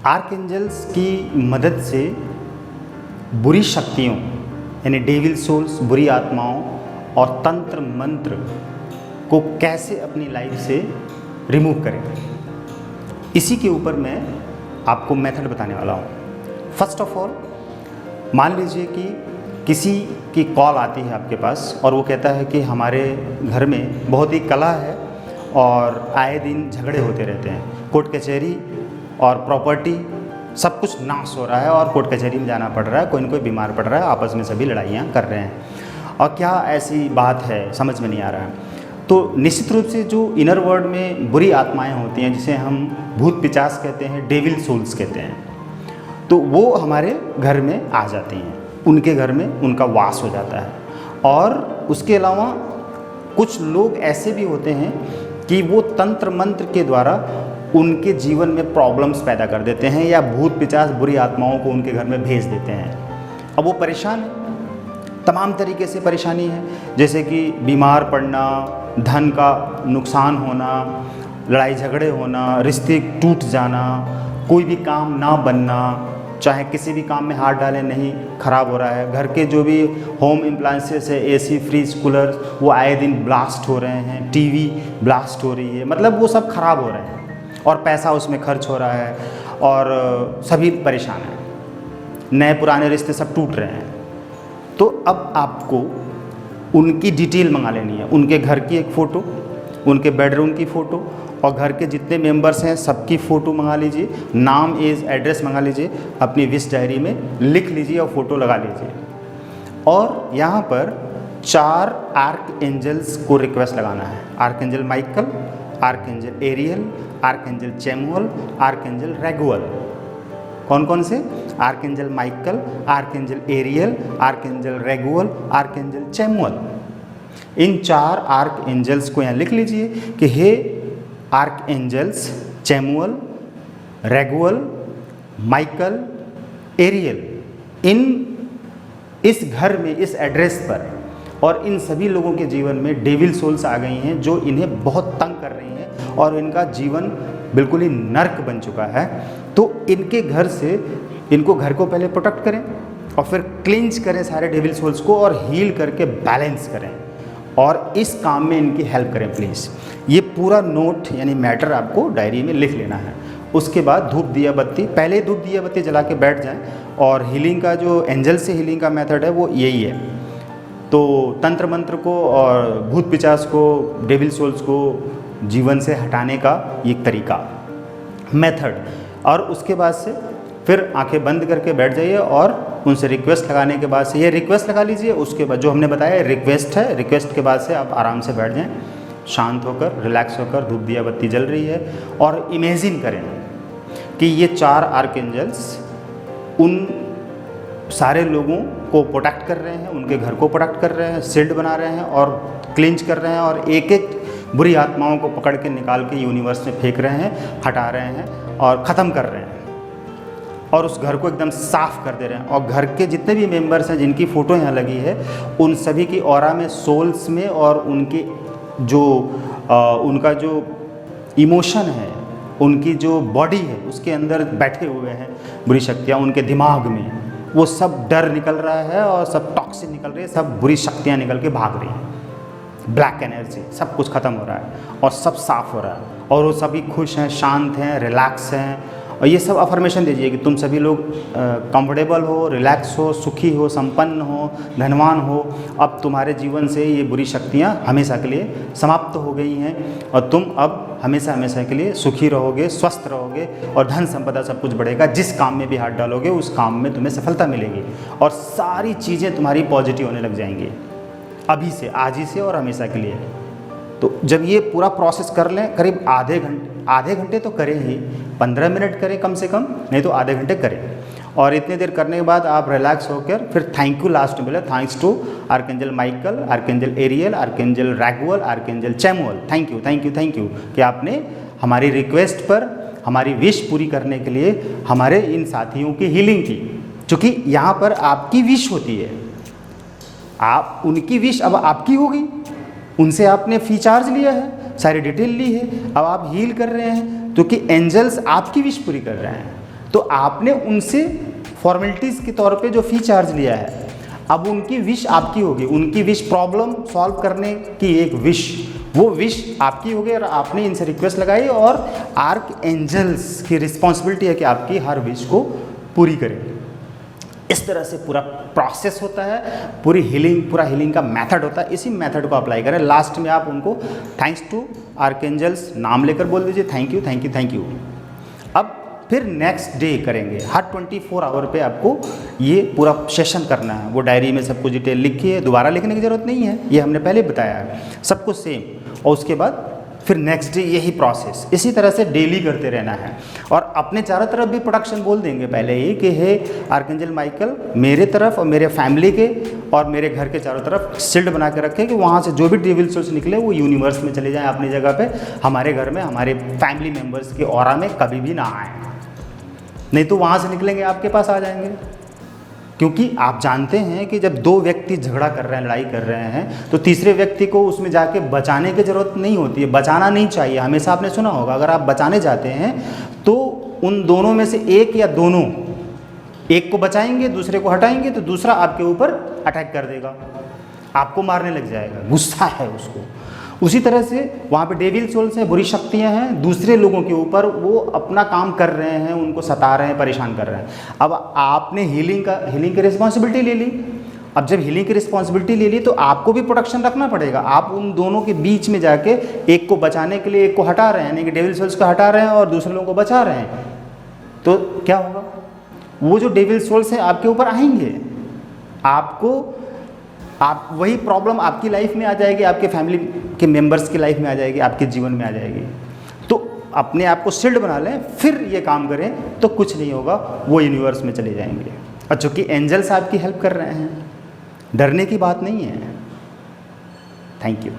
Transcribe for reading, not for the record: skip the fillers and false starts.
Archangels की मदद से बुरी शक्तियों यानी डेविल सोल्स, बुरी आत्माओं और तंत्र मंत्र को कैसे अपनी लाइफ से रिमूव करें, इसी के ऊपर मैं आपको मेथड बताने वाला हूँ। फर्स्ट ऑफ ऑल, मान लीजिए कि किसी की कॉल आती है आपके पास और वो कहता है कि हमारे घर में बहुत ही कलह है और आए दिन झगड़े होते रहते हैं, कोर्ट कचहरी और प्रॉपर्टी सब कुछ नाश हो रहा है और कोर्ट कचहरी में जाना पड़ रहा है, कोई न कोई बीमार पड़ रहा है, आपस में सभी लड़ाइयाँ कर रहे हैं और क्या ऐसी बात है समझ में नहीं आ रहा है। तो निश्चित रूप से जो इनर वर्ल्ड में बुरी आत्माएं होती हैं, जिसे हम भूत पिचास कहते हैं, डेविल सोल्स कहते हैं, तो वो हमारे घर में आ जाती हैं, उनके घर में उनका वास हो जाता है। और उसके अलावा कुछ लोग ऐसे भी होते हैं कि वो तंत्र मंत्र के द्वारा उनके जीवन में प्रॉब्लम्स पैदा कर देते हैं या भूत पिचास बुरी आत्माओं को उनके घर में भेज देते हैं। अब वो परेशान है, तमाम तरीके से परेशानी है, जैसे कि बीमार पड़ना, धन का नुकसान होना, लड़ाई झगड़े होना, रिश्ते टूट जाना, कोई भी काम ना बनना, चाहे किसी भी काम में हाथ डालें नहीं, ख़राब हो रहा है। घर के जो भी होम अप्लायंसेस है, एसी, फ्रिज, कूलर, वो आए दिन ब्लास्ट हो रहे हैं, टीवी ब्लास्ट हो रही है, मतलब वो सब खराब हो रहे हैं और पैसा उसमें खर्च हो रहा है और सभी परेशान हैं, नए पुराने रिश्ते सब टूट रहे हैं। तो अब आपको उनकी डिटेल मंगा लेनी है, उनके घर की एक फ़ोटो, उनके बेडरूम की फ़ोटो और घर के जितने मेंबर्स हैं सबकी फ़ोटो मंगा लीजिए, नाम, एज, एड्रेस मंगा लीजिए, अपनी विश डायरी में लिख लीजिए और फ़ोटो लगा लीजिए। और यहाँ पर 4 आर्क एंजल्स को रिक्वेस्ट लगाना है। Archangel Michael, archangel Ariel, archangel Chamuel, archangel Raguel. कौन कौन से? Archangel Michael, archangel Ariel, archangel Raguel, archangel Chamuel. इन 4 आर्क एंजल्स को यहाँ लिख लीजिए कि हे archangels Chamuel, Raguel, Michael, Ariel, इस घर में, इस एड्रेस पर और इन सभी लोगों के जीवन में डेविल सोल्स आ गई हैं जो इन्हें बहुत तंग कर रही हैं और इनका जीवन बिल्कुल ही नर्क बन चुका है। तो इनके घर से, इनको घर को पहले प्रोटेक्ट करें और फिर क्लिंच करें सारे डेविल सोल्स को और हील करके बैलेंस करें और इस काम में इनकी हेल्प करें प्लीज़। ये पूरा नोट यानी मैटर आपको डायरी में लिख लेना है। उसके बाद धूप दिया बत्ती, पहले धूप दिया बत्ती जला के बैठ जाएं और हीलिंग का जो एंजल से हीलिंग का मेथड है वो यही है। तो तंत्र मंत्र को और भूत पिचास को, डेविल सोल्स को जीवन से हटाने का ये तरीका, मेथड। और उसके बाद से फिर आंखें बंद करके बैठ जाइए और उनसे रिक्वेस्ट लगाने के बाद से, ये रिक्वेस्ट लगा लीजिए, उसके बाद जो हमने बताया रिक्वेस्ट है, रिक्वेस्ट के बाद से आप आराम से बैठ जाएं, शांत होकर, रिलैक्स होकर। धूप दिया बत्ती जल रही है और इमेजिन करें कि ये 4 आर्कएंजल्स उन सारे लोगों को प्रोटेक्ट कर रहे हैं, उनके घर को प्रोटेक्ट कर रहे हैं, शील्ड बना रहे हैं और क्लिंच कर रहे हैं और एक एक बुरी आत्माओं को पकड़ के निकाल के यूनिवर्स में फेंक रहे हैं, हटा रहे हैं और ख़त्म कर रहे हैं और उस घर को एकदम साफ़ कर दे रहे हैं। और घर के जितने भी मेंबर्स हैं जिनकी फ़ोटो यहाँ लगी है, उन सभी की ऑरा में, सोल्स में और उनके जो उनका जो इमोशन है, उनकी जो बॉडी है, उसके अंदर बैठे हुए हैं बुरी शक्तियाँ, उनके दिमाग में वो सब डर निकल रहा है और सब टॉक्सिन निकल रही है, सब बुरी शक्तियाँ निकल के भाग रही हैं, ब्लैक एनर्जी, सब कुछ ख़त्म हो रहा है और सब साफ़ हो रहा है और वो सभी खुश हैं, शांत हैं, रिलैक्स हैं। और ये सब अफर्मेशन दीजिए कि तुम सभी लोग कंफर्टेबल हो, रिलैक्स हो, सुखी हो, संपन्न हो, धनवान हो। अब तुम्हारे जीवन से ये बुरी शक्तियाँ हमेशा के लिए समाप्त हो गई हैं और तुम अब हमेशा हमेशा के लिए सुखी रहोगे, स्वस्थ रहोगे और धन संपदा सब कुछ बढ़ेगा। जिस काम में भी हाथ डालोगे उस काम में तुम्हें सफलता मिलेगी और सारी चीज़ें तुम्हारी पॉजिटिव होने लग जाएंगी अभी से, आज ही से और हमेशा के लिए। तो जब ये पूरा प्रोसेस कर लें, करीब आधे घंटे तो करें ही, 15 मिनट करें कम से कम, नहीं तो आधे घंटे करें। और इतनी देर करने के बाद आप रिलैक्स होकर फिर थैंक यू लास्ट में बोले, thanks to archangel Michael, archangel Ariel, archangel Raguel, archangel Chamuel, thank you thank you thank you कि आपने हमारी रिक्वेस्ट पर, हमारी विश पूरी करने के लिए हमारे इन साथियों की हीलिंग की। क्योंकि यहाँ पर आपकी विश होती है, आप उनकी विश अब आपकी होगी, उनसे आपने फी चार्ज लिया है, सारी डिटेल ली है, अब आप हील कर रहे हैं क्योंकि एंजल्स आपकी विश पूरी कर रहे हैं। तो आपने उनसे फॉर्मेलिटीज़ के तौर पे जो फ़ी चार्ज लिया है, अब उनकी विश आपकी होगी, उनकी विश प्रॉब्लम सॉल्व करने की एक विश, वो विश आपकी होगी और आपने इनसे रिक्वेस्ट लगाई और आर्क एंजल्स की रिस्पॉन्सिबिलिटी है कि आपकी हर विश को पूरी करें। इस तरह से पूरा प्रोसेस होता है, पूरा हीलिंग का मेथड होता है। इसी मेथड को अप्लाई करें। लास्ट में आप उनको थैंक्स टू आर्कएंजल्स नाम लेकर बोल दीजिए, thank you thank you thank you. अब फिर नेक्स्ट डे करेंगे, हर 24 आवर पे आपको ये पूरा सेशन करना है। वो डायरी में सब कुछ डिटेल लिखिए, दोबारा लिखने की ज़रूरत नहीं है, ये हमने पहले बताया है, सब कुछ सेम। और उसके बाद फिर नेक्स्ट डे यही प्रोसेस, इसी तरह से डेली करते रहना है। और अपने चारों तरफ भी प्रोडक्शन बोल देंगे पहले ही कि हे आर्कएंजल माइकल, मेरे तरफ और मेरे फैमिली के और मेरे घर के चारों तरफ शील्ड बना के रखें कि वहाँ से जो भी डेविल सोल्स निकले वो यूनिवर्स में चले जाएं अपनी जगह पे, हमारे घर में हमारे फैमिली मेम्बर्स के ऑरा में कभी भी ना आए, नहीं तो वहाँ से निकलेंगे आपके पास आ जाएंगे। क्योंकि आप जानते हैं कि जब दो व्यक्ति झगड़ा कर रहे हैं, लड़ाई कर रहे हैं, तो तीसरे व्यक्ति को उसमें जाके बचाने की ज़रूरत नहीं होती है, बचाना नहीं चाहिए। हमेशा आपने सुना होगा, अगर आप बचाने जाते हैं तो उन दोनों में से एक या दोनों, एक को बचाएंगे दूसरे को हटाएंगे तो दूसरा आपके ऊपर अटैक कर देगा, आपको मारने लग जाएगा, गुस्सा है उसको। उसी तरह से वहाँ पे डेविल सोल्स हैं, बुरी शक्तियाँ हैं, दूसरे लोगों के ऊपर वो अपना काम कर रहे हैं, उनको सता रहे हैं, परेशान कर रहे हैं। अब आपने हीलिंग की रिस्पॉन्सिबिलिटी ले ली। अब जब हीलिंग की रिस्पॉन्सिबिलिटी ले ली तो आपको भी प्रोटेक्शन रखना पड़ेगा। आप उन दोनों के बीच में जाके एक को बचाने के लिए एक को हटा रहे हैं, यानी कि डेविल सोल्स को हटा रहे हैं और दूसरे लोगों को बचा रहे हैं, तो क्या होगा? वो जो डेविल सोल्स हैं आपके ऊपर आएंगे, आप वही प्रॉब्लम आपकी लाइफ में आ जाएगी, आपके फैमिली के मेंबर्स की लाइफ में आ जाएगी, आपके जीवन में आ जाएगी। तो अपने आप को शील्ड बना लें, फिर ये काम करें तो कुछ नहीं होगा, वो यूनिवर्स में चले जाएंगे। और चूँकि एंजल्स आपकी हेल्प कर रहे हैं, डरने की बात नहीं है। Thank you.